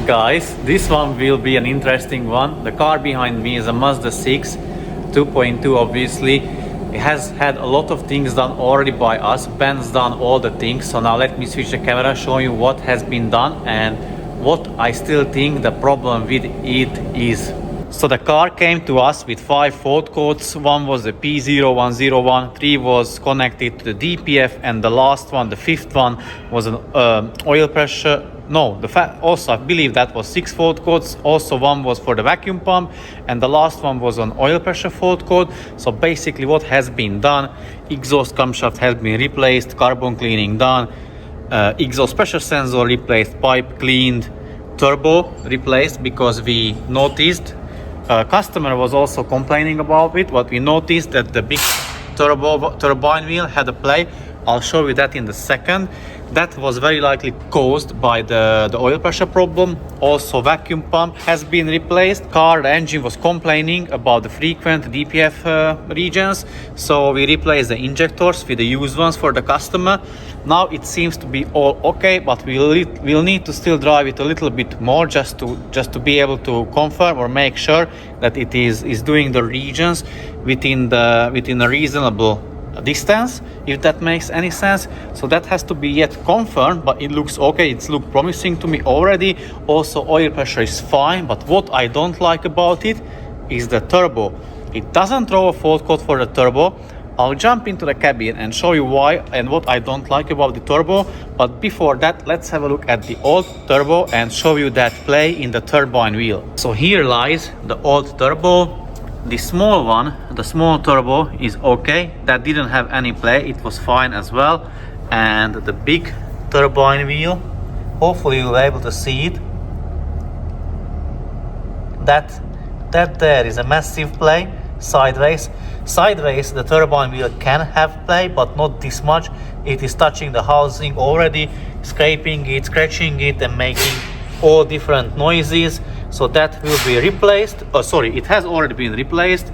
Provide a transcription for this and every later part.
Guys, this one will be an interesting one. The car behind me is a Mazda 6 2.2. Obviously it has had a lot of things done already by us. Ben's done all the things, so now let me switch the camera, show you what has been done and what I still think the problem with it is. So the car came to us with 5 fault codes. One was the P0101, 3 was connected to the DPF, and the last one, the 5th one, was an oil pressure. No, also I believe that was 6 fault codes. Also one was for the vacuum pump, and the last one was an oil pressure fault code. So basically what has been done: exhaust camshaft has been replaced, carbon cleaning done, exhaust pressure sensor replaced, pipe cleaned, turbo replaced, because we noticed customer was also complaining about it. What we noticed that the big turbine wheel had a play. I'll show you that in a second. That was very likely caused by the oil pressure problem. Also vacuum pump has been replaced. The engine was complaining about the frequent DPF regions, so we replaced the injectors with the used ones for the customer. Now it seems to be all okay, but we'll need to still drive it a little bit more just to be able to confirm or make sure that it is doing the regions within a reasonable distance, if that makes any sense. So that has to be yet confirmed, but it looks okay. It's looked promising to me already. Also oil pressure is fine, but what I don't like about it is the turbo. It doesn't throw a fault code for the turbo. I'll jump into the cabin and show you why and what I don't like about the turbo. But before that, let's have a look at the old turbo and show you that play in the turbine wheel. So here lies the old turbo. The small one, the small turbo, is okay. That didn't have any play, it was fine as well. And the big turbine wheel, hopefully you'll be able to see it. That there is a massive play sideways. Sideways the turbine wheel can have play, but not this much. It is touching the housing already, scraping it, scratching it, and making all different noises. So that will be replaced. Oh, sorry, it has already been replaced.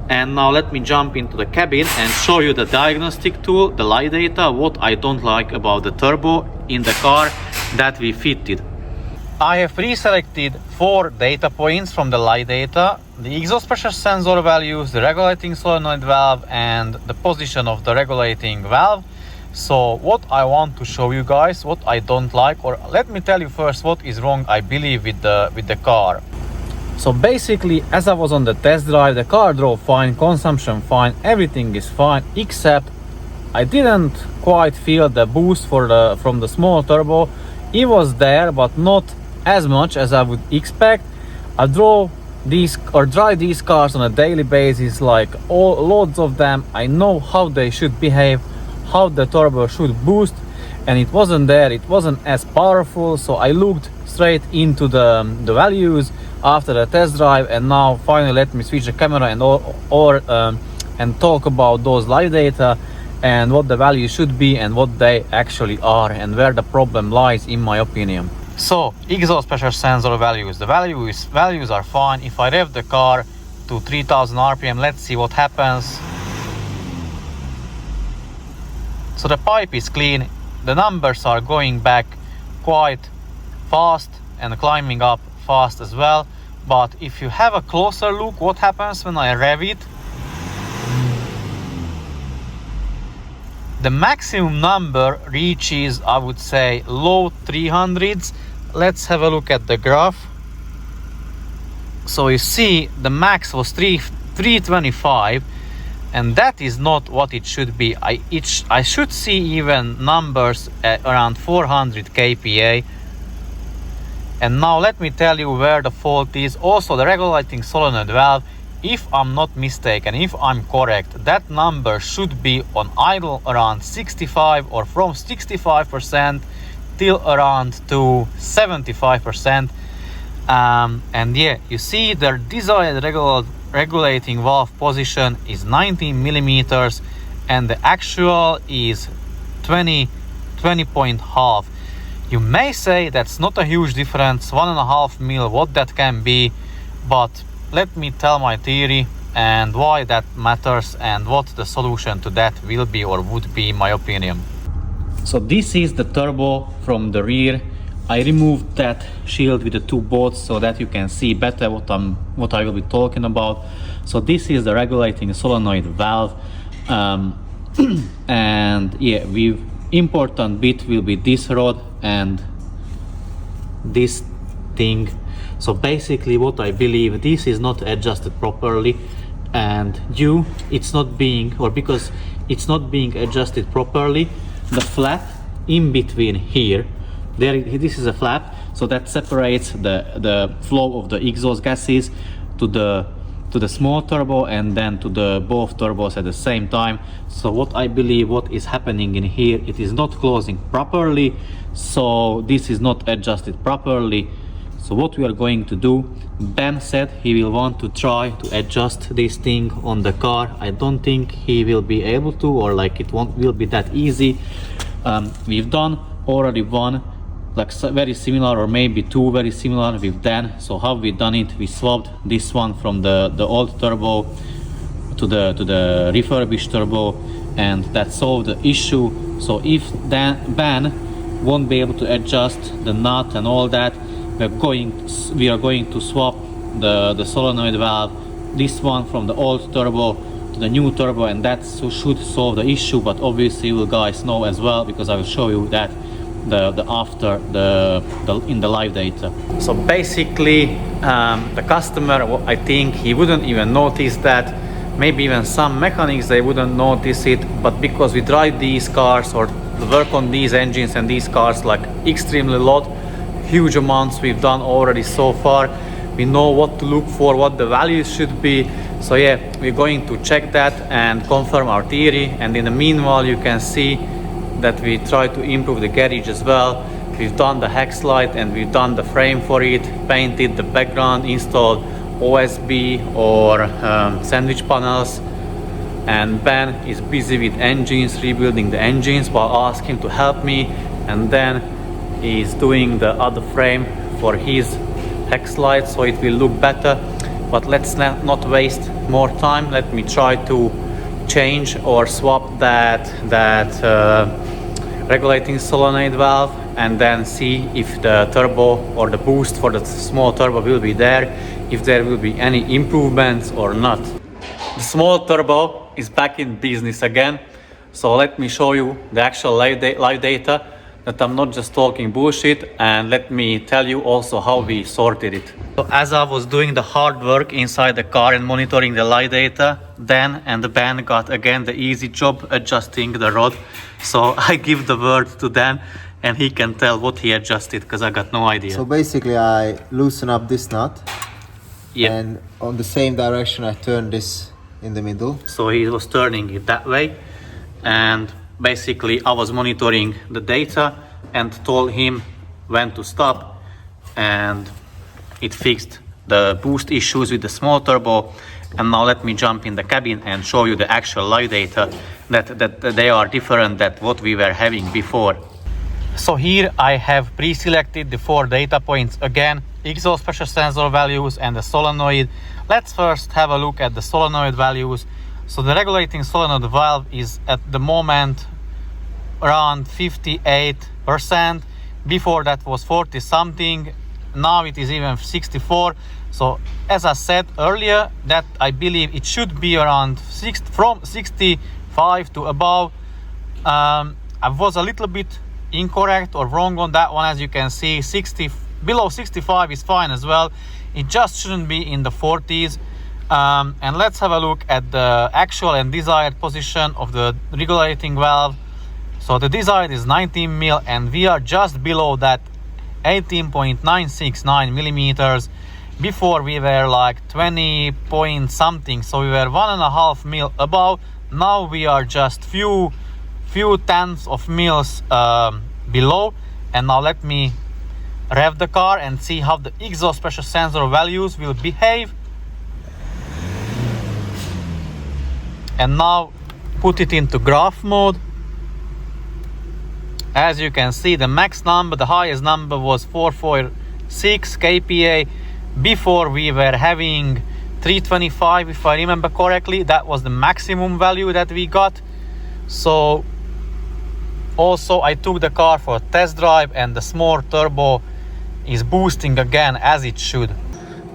And now let me jump into the cabin and show you the diagnostic tool, the light data, what I don't like about the turbo in the car that we fitted. I have pre-selected 4 data points from the light data: the exhaust pressure sensor values, the regulating solenoid valve, and the position of the regulating valve. So what I want to show you guys, what I don't like, or let me tell you first what is wrong I believe with the car. So basically, as I was on the test drive, the car drove fine, consumption fine, everything is fine, except I didn't quite feel the boost from the small turbo. It was there, but not as much as I would expect. I drive these cars on a daily basis, like loads of them. I know how they should behave, how the turbo should boost, and it wasn't there. It wasn't as powerful. So I looked straight into the values after the test drive, and now finally let me switch the camera and talk about those live data and what the values should be and what they actually are and where the problem lies, in my opinion. So exhaust pressure sensor values, the values are fine. If I rev the car to 3000 rpm, let's see what happens. So the pipe is clean, the numbers are going back quite fast and climbing up fast as well. But if you have a closer look, what happens when I rev it? The maximum number reaches, I would say, low 300s. Let's have a look at the graph. So you see the max was 325. And that is not what it should be. I should see even numbers at around 400 kPa. And now let me tell you where the fault is. Also the regulating solenoid valve, if I'm not mistaken, if I'm correct, that number should be on idle around 65, or from 65% till around to 75%. And yeah, you see the desired regulating valve position is 19 millimeters and the actual is 20.5. You may say that's not a huge difference, 1.5 mil, what that can be, but let me tell my theory and why that matters and what the solution to that will be or would be, in my opinion. So this is the turbo from the rear. I removed that shield with the two bolts so that you can see better what I will be talking about. So this is the regulating solenoid valve, and yeah, important bit will be this rod and this thing. So basically what I believe, this is not adjusted properly, and because it's not being adjusted properly, the flap in between here, this is a flap, so that separates the flow of the exhaust gases to the small turbo and then to the both turbos at the same time. So what I believe what is happening in here, it is not closing properly, so this is not adjusted properly. So what we are going to do, Ben said he will want to try to adjust this thing on the car. I don't think he will be able to, or like it will be that easy. We've done already one like very similar, or maybe two very similar with Dan. So how we done it, we swapped this one from the old turbo to the refurbished turbo, and that solved the issue. So if Ben won't be able to adjust the nut and all that, we are going to swap the solenoid valve, this one from the old turbo to the new turbo, and that should solve the issue. But obviously you guys know as well, because I will show you that in the live data. So basically the customer, I think he wouldn't even notice that. Maybe even some mechanics, they wouldn't notice it, but because we drive these cars or work on these engines and these cars like extremely lot, huge amounts we've done already so far, we know what to look for, what the values should be. So yeah, we're going to check that and confirm our theory, and in the meanwhile you can see that we try to improve the garage as well. We've done the hex light and we've done the frame for it, painted the background, installed OSB or sandwich panels, and Ben is busy with engines, rebuilding the engines, while I asked him to help me, and then he's doing the other frame for his hex light so it will look better. But let's not waste more time. Let me try to change or swap that regulating solenoid valve, and then see if the turbo or the boost for the small turbo will be there, if there will be any improvements or not. The small turbo is back in business again, so let me show you the actual live data, that I'm not just talking bullshit, and let me tell you also how we sorted it. So as I was doing the hard work inside the car and monitoring the live data, Dan and Ben got again the easy job adjusting the rod. So I give the word to Dan and he can tell what he adjusted, because I got no idea. So basically I loosen up this nut, yep, and on the same direction I turn this in the middle. So he was turning it that way, and basically I was monitoring the data and told him when to stop, and it fixed the boost issues with the small turbo. And now let me jump in the cabin and show you the actual live data, that they are different than what we were having before. So here I have pre-selected the 4 data points again, exhaust pressure sensor values and the solenoid. Let's first have a look at the solenoid values. So the regulating solenoid valve is at the moment around 58%. Before that was 40 something. Now it is even 64. So as I said earlier, that I believe it should be around from 65 to above. I was a little bit incorrect or wrong on that one. As you can see, below 65 is fine as well. It just shouldn't be in the 40s. And let's have a look at the actual and desired position of the regulating valve. So the desired is 19 mil and we are just below that, 18.969 millimeters. Before we were like 20 point something, so we were 1.5 mil above. Now we are just few tenths of mils below. And now let me rev the car and see how the exhaust pressure sensor values will behave. And now put it into graph mode. As you can see, the max number, the highest number was 446 kPa. Before we were having 325, if I remember correctly. That was the maximum value that we got. So Also, I took the car for a test drive and the small turbo is boosting again as it should.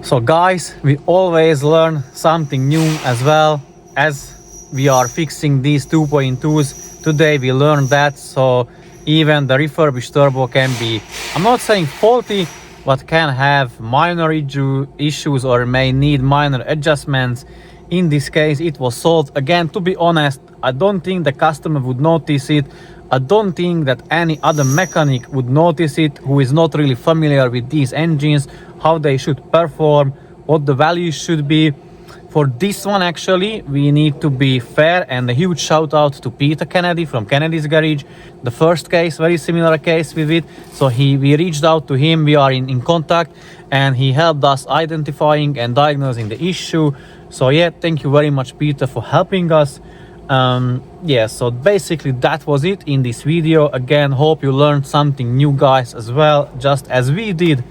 So guys, we always learn something new as well as we are fixing these 2.2s. Today we learned that, so even the refurbished turbo can be, I'm not saying faulty, but can have minor issues or may need minor adjustments. In this case it was solved. Again, to be honest, I don't think the customer would notice it. I don't think that any other mechanic would notice it who is not really familiar with these engines, how they should perform, what the values should be. For this one, actually, we need to be fair, and a huge shout out to Peter Kennedy from Kennedy's Garage. The first case, very similar case with it. So we reached out to him, we are in contact, and he helped us identifying and diagnosing the issue. So yeah, thank you very much, Peter, for helping us. Yeah, so basically that was it in this video. Again, hope you learned something new, guys, as well, just as we did.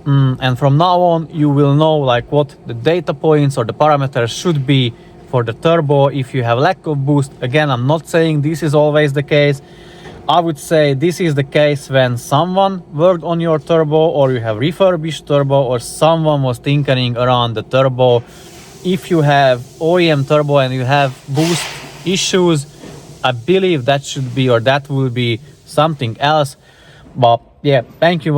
And from now on you will know like what the data points or the parameters should be for the turbo if you have lack of boost. Again, I'm not saying this is always the case. I would say this is the case when someone worked on your turbo, or you have refurbished turbo, or someone was tinkering around the turbo. If you have OEM turbo and you have boost issues, I believe that should be, or that will be something else. But yeah, thank you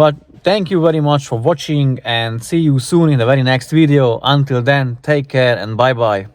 very much for watching, and see you soon in the very next video. Until then, take care and bye bye.